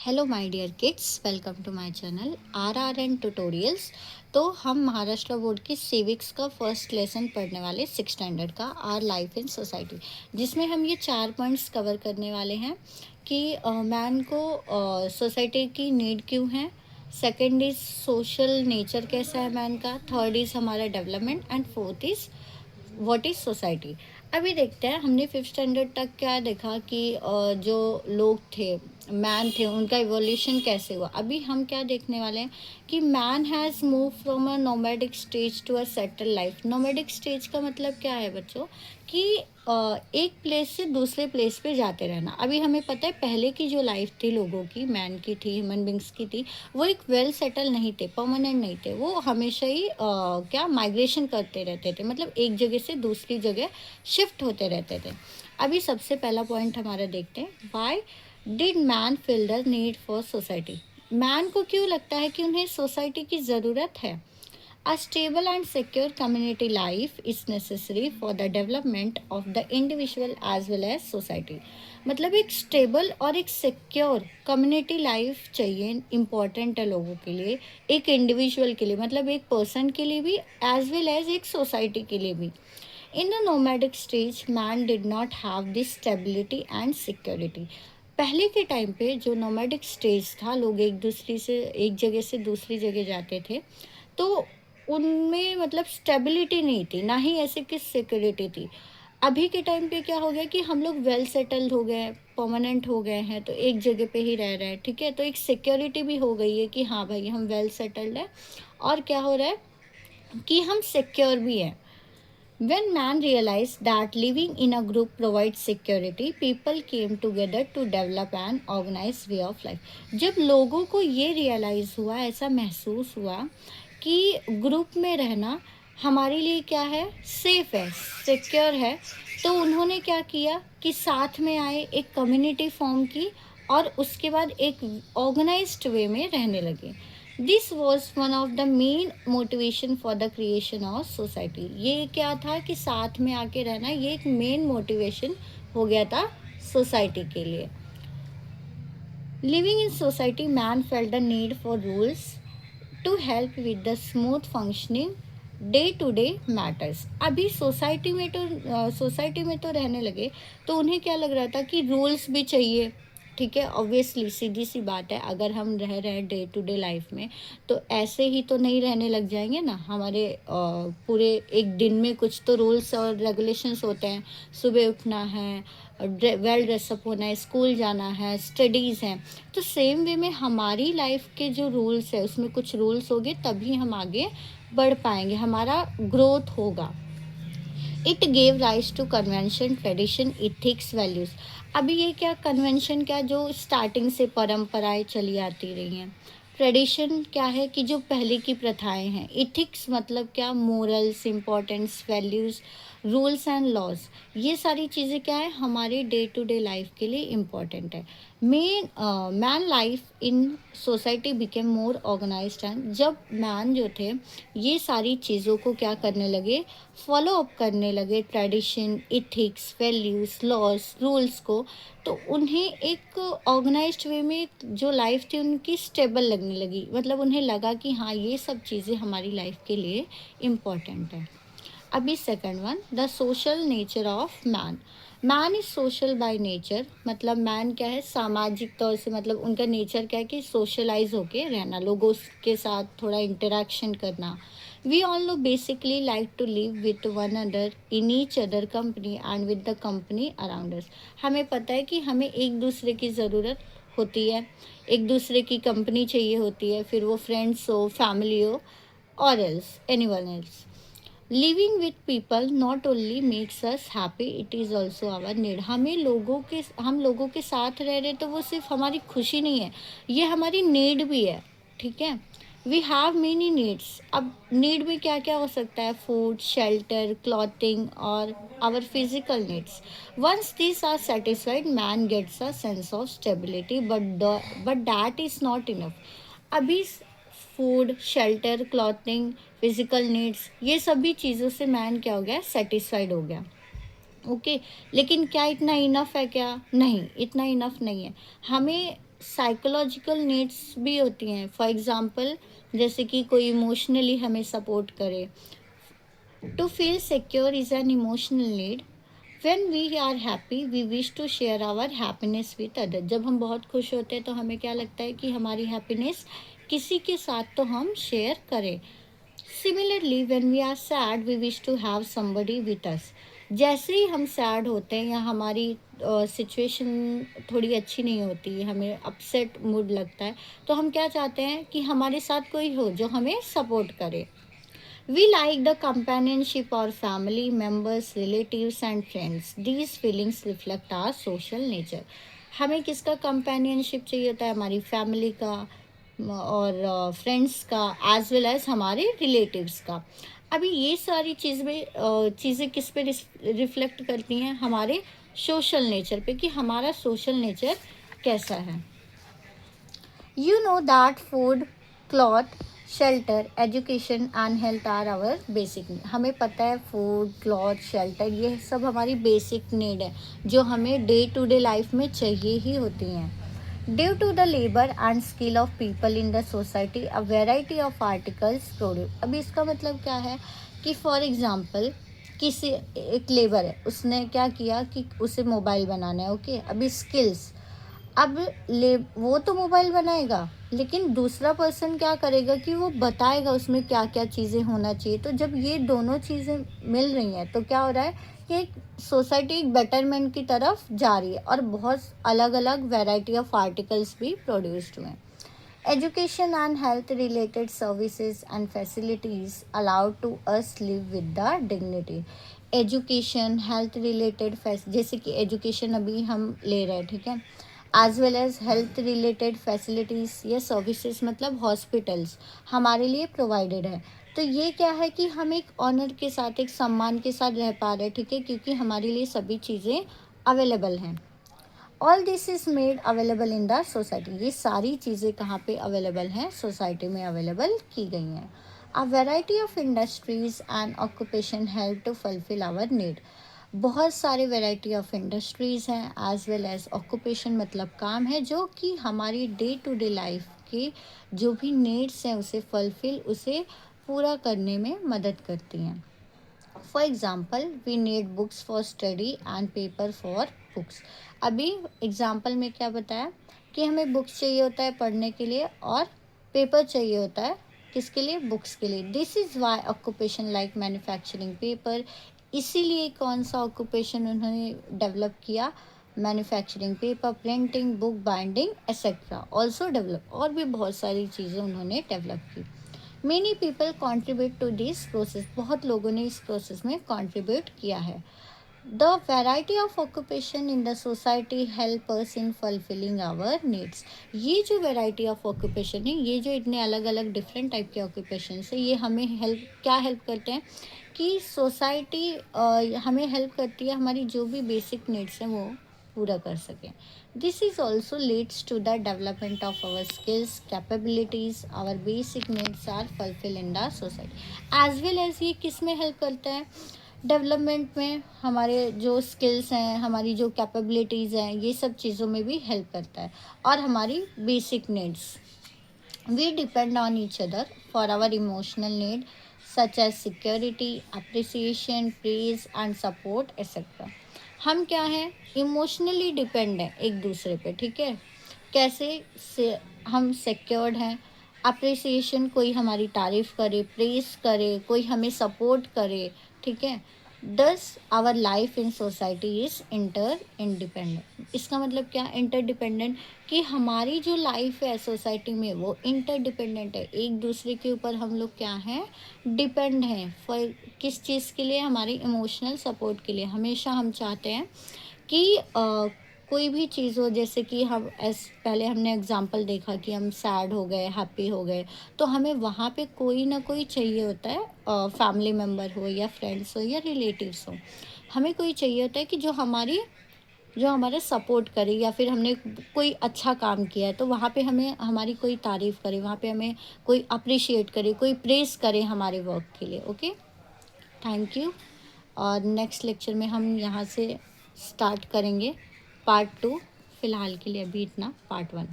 Hello my dear kids, welcome to my channel RRN tutorials. तो हम Maharashtra board की civics का फर्स्ट लेसन पढ़ने वाले 6 स्टैंडर्ड का आर लाइफ इन सोसाइटी, जिसमें हम ये 4 पॉइंट्स कवर करने वाले हैं कि मैन को सोसाइटी की नीड क्यों है। सेकंड इज़ सोशल नेचर कैसा है मैन का। थर्ड इज़ हमारा development and fourth is what is society. अभी देखते हैं हमने 5th स्टैंडर्ड तक क्या देखा कि जो लोग थे, मैन थे, उनका इवोल्यूशन कैसे हुआ। अभी हम क्या देखने वाले हैं कि man has move from a nomadic stage to a settle life. Nomadic stage का मतलब क्या है बच्चों कि एक प्लेस से दूसरे प्लेस पे जाते रहना। अभी हमें पता है पहले की जो लाइफ थी लोगों की, मैन की थी, ह्यूमन बींग्स की थी, वो एक वेल सेटल नहीं थे, परमानेंट नहीं थे। वो हमेशा ही क्या माइग्रेशन करते रहते थे, मतलब एक जगह से दूसरी जगह शिफ्ट होते रहते थे। अभी सबसे पहला पॉइंट हमारा देखते हैं, why did man feel the need for society. Man को क्यों लगता है कि उन्हें सोसाइटी की ज़रूरत है। A stable and secure community life is necessary for the development of the individual as well as society। मतलब एक स्टेबल और एक सिक्योर कम्युनिटी लाइफ चाहिए, इम्पॉर्टेंट है लोगों के लिए, एक इंडिविजुअल के लिए, मतलब एक पर्सन के लिए भी, एज वेल एज एक सोसाइटी के लिए भी। In the nomadic stage man did not have this stability and security. पहले के टाइम पे जो नोमैडिक स्टेज था, लोग एक जगह से दूसरी जगह जाते थे, तो उनमें मतलब स्टेबिलिटी नहीं थी, ना ही ऐसे कि सिक्योरिटी थी। अभी के टाइम पे क्या हो गया कि हम लोग वेल सेटल्ड हो गए हैं, परमानेंट हो गए हैं, तो एक जगह पे ही रह रहे हैं, ठीक है। तो एक सिक्योरिटी भी हो गई है कि हाँ भाई हम वेल सेटल्ड हैं, और क्या हो रहा है कि हम सिक्योर भी हैं। When man realized that living in a group provides security, people came together to develop an organized way of life। जब लोगों को ये रियलाइज़ हुआ, ऐसा महसूस हुआ कि ग्रुप में रहना हमारे लिए क्या है, सेफ है, सिक्योर है, तो उन्होंने क्या किया कि साथ में आए, एक कम्युनिटी फॉर्म की, और उसके बाद एक ऑर्गेनाइज्ड वे में रहने लगे। This was one of the main motivation for the creation of society. ये क्या था कि साथ में आके रहना, ये एक मेन मोटिवेशन हो गया था सोसाइटी के लिए। Living in society man felt the need for rules to help with the smooth functioning day to day matters. अभी सोसाइटी में तो रहने लगे, तो उन्हें क्या लग रहा था कि रूल्स भी चाहिए, ठीक है। ऑब्वियसली सीधी सी बात है, अगर हम रह रहे हैं डे टू डे लाइफ में, तो ऐसे ही तो नहीं रहने लग जाएंगे ना। हमारे पूरे एक दिन में कुछ तो रूल्स और रेगुलेशंस होते हैं। सुबह उठना है, वेल ड्रेसअप होना है, स्कूल जाना है, स्टडीज़ हैं। तो सेम वे में हमारी लाइफ के जो रूल्स है, उसमें कुछ रूल्स होंगे, तभी हम आगे बढ़ पाएंगे, हमारा ग्रोथ होगा। It gave rise to convention, tradition, ethics, values. अभी ये क्या कन्वेंशन, क्या जो स्टार्टिंग से परंपराएं चली आती रही हैं। ट्रेडिशन क्या है कि जो पहले की प्रथाएं हैं। इथिक्स मतलब क्या, morals, importance, values, rules and laws. ये सारी चीज़ें क्या है, हमारी डे टू डे लाइफ के लिए इम्पॉर्टेंट है। Man life in society became more organised and, जब मैन जो थे ये सारी चीज़ों को क्या करने लगे, फॉलो अप करने लगे, tradition, ethics, values, laws, rules को, तो उन्हें एक ऑर्गेनाइज्ड वे में जो लाइफ थी उनकी स्टेबल लगने लगी। मतलब उन्हें लगा कि हाँ ये सब चीज़ें हमारी लाइफ के लिए इम्पॉर्टेंट है। अभी second one, the social nature of man. Man is social by nature, मतलब मैन क्या है, सामाजिक तौर से, मतलब उनका नेचर क्या है कि सोशलाइज होके रहना, लोगों के साथ थोड़ा इंटरेक्शन करना। We all know basically like to live with one other in each other company and with the company around us. हमें पता है कि हमें एक दूसरे की ज़रूरत होती है, एक दूसरे की कंपनी चाहिए होती है, फिर वो फ्रेंड्स हो, फैमिली हो, और else anyone else. Living with people not only makes us happy, it is also our need. हम लोगों के साथ रह रहे, तो वो सिर्फ हमारी खुशी नहीं है, ये हमारी नीड भी है, ठीक है। We have many needs. अब नीड में क्या क्या हो सकता है, फूड, शेल्टर, क्लॉथिंग, और our physical needs. Once this are satisfied man gets a sense of stability, but that is not enough. अभी food, shelter, clothing, physical needs, ये सभी चीज़ों से मैन क्या हो गया, सेटिस्फाइड हो गया, ओके। लेकिन क्या इतना इनफ है क्या, नहीं, इतना इनफ नहीं है। हमें साइकोलॉजिकल नीड्स भी होती हैं। फॉर एग्ज़ाम्पल जैसे कि कोई इमोशनली हमें सपोर्ट करे। To feel secure is an emotional need. When we are happy we wish to share our happiness with other. जब हम बहुत खुश होते हैं तो हमें क्या लगता है कि हमारी हैप्पीनेस किसी के साथ तो हम शेयर करें। Similarly when we are sad we wish to have somebody with us. जैसे ही हम सैड होते हैं या हमारी सिचुएशन थोड़ी अच्छी नहीं होती, हमें अपसेट मूड लगता है, तो हम क्या चाहते हैं कि हमारे साथ कोई हो जो हमें सपोर्ट करे। We like the companionship of family members, relatives and friends. These feelings reflect our social nature. हमें किसका companionship चाहिए होता है? हमारी फैमिली का और फ्रेंड्स का एज वेल एज हमारे रिलेटिव्स का। अभी ये सारी चीज़ें किस पे रिफ्लेक्ट करती हैं? हमारे सोशल नेचर पे, कि हमारा सोशल नेचर कैसा है। You know that food, cloth, shelter, education and health are our basic need. हमें पता है फूड, क्लॉथ, शेल्टर ये सब हमारी बेसिक नीड है जो हमें डे टू डे लाइफ में चाहिए ही होती हैं। Due to the labour and skill of people in the society a variety of articles produce. अभी इसका मतलब क्या है कि फॉर एग्जाम्पल किसी एक लेबर है, उसने क्या किया कि उसे मोबाइल बनाना है। ओके, अभी स्किल्स, अब ले वो तो मोबाइल बनाएगा लेकिन दूसरा पर्सन क्या करेगा कि वो बताएगा उसमें क्या क्या चीज़ें होना चाहिए। तो जब ये दोनों चीज़ें मिल रही हैं तो क्या हो रहा है कि एक सोसाइटी एक बेटरमेंट की तरफ जा रही है और बहुत अलग अलग वैरायटी ऑफ आर्टिकल्स भी प्रोड्यूस्ड हुए हैं। Education and health related services and facilities allowed to us live with the dignity. Education, health related जैसे कि एजुकेशन अभी हम ले रहे हैं, ठीक है, as well as health related facilities या सर्विसेज मतलब हॉस्पिटल्स हमारे लिए प्रोवाइडेड है। तो ये क्या है कि हम एक ऑनर के साथ, एक सम्मान के साथ रह पा रहे हैं, ठीक है, क्योंकि हमारे लिए सभी चीज़ें अवेलेबल हैं। All this is made available in the society. ये सारी चीज़ें कहाँ पे अवेलेबल हैं? सोसाइटी में अवेलेबल की गई हैं। A variety of industries and occupation help to fulfil our need. बहुत सारे वैरायटी ऑफ इंडस्ट्रीज़ हैं एज वेल एज ऑक्यूपेशन मतलब काम है जो कि हमारी डे टू डे लाइफ के जो भी नीड्स हैं उसे पूरा करने में मदद करती हैं। For example we need books for study and paper for books. अभी एग्ज़ाम्पल में क्या बताया कि हमें बुक्स चाहिए होता है पढ़ने के लिए और पेपर चाहिए होता है किसके लिए? बुक्स के लिए। This is why occupation like manufacturing paper. इसीलिए कौन सा ऑक्यूपेशन उन्होंने डेवलप किया? Manufacturing paper, printing, book binding etcetera also develop. और भी बहुत सारी चीज़ें उन्होंने डेवलप की। Many people contribute to this process. बहुत लोगों ने इस प्रोसेस में कॉन्ट्रीब्यूट किया है। The variety of occupation in the society help us in fulfilling our needs. ये जो वेराइटी ऑफ ऑक्यूपेशन है, ये जो इतने अलग अलग डिफरेंट टाइप के ऑक्यूपेशन है, ये हमें हेल्प करते हैं कि सोसाइटी हमें हेल्प करती है हमारी जो भी बेसिक नीड्स हैं वो पूरा कर सकें। This is also leads to the development of our skills capabilities. Our basic needs are fulfil in the society as well as. ये किस में हेल्प करता है? डेवलपमेंट में। हमारे जो स्किल्स हैं, हमारी जो कैपेबिलिटीज़ हैं, ये सब चीज़ों में भी हेल्प करता है। और हमारी basic needs, we depend on each other for our emotional need such as security, appreciation, praise and support etcetera. हम क्या हैं? इमोशनली डिपेंड हैं एक दूसरे पे, ठीक है। कैसे से हम सिक्योर्ड हैं? अप्रिसिएशन, कोई हमारी तारीफ़ करे, प्रेज़ करे, कोई हमें सपोर्ट करे, ठीक है। Thus our life in society is inter independent. इसका मतलब क्या? इंटरडिपेंडेंट, कि हमारी जो लाइफ है सोसाइटी में वो इंटरडिपेंडेंट है। एक दूसरे के ऊपर हम लोग क्या हैं? डिपेंड हैं। फॉर किस चीज़ के लिए? हमारी इमोशनल सपोर्ट के लिए। हमेशा हम चाहते हैं कि कोई भी चीज़ हो, जैसे कि हम पहले हमने एग्जांपल देखा कि हम सैड हो गए, हैप्पी हो गए, तो हमें वहाँ पे कोई ना कोई चाहिए होता है, फैमिली मेम्बर हो या फ्रेंड्स हो या रिलेटिव्स हो। हमें कोई चाहिए होता है कि जो हमारा सपोर्ट करे, या फिर हमने कोई अच्छा काम किया है तो वहाँ पे हमें हमारी कोई तारीफ़ करे, वहाँ पे हमें कोई अप्रिशिएट करे, कोई प्रेज़ करे हमारे वर्क के लिए। Okay, thank you. और नेक्स्ट लेक्चर में हम यहाँ से स्टार्ट करेंगे पार्ट 2। फ़िलहाल के लिए अभी इतना पार्ट 1।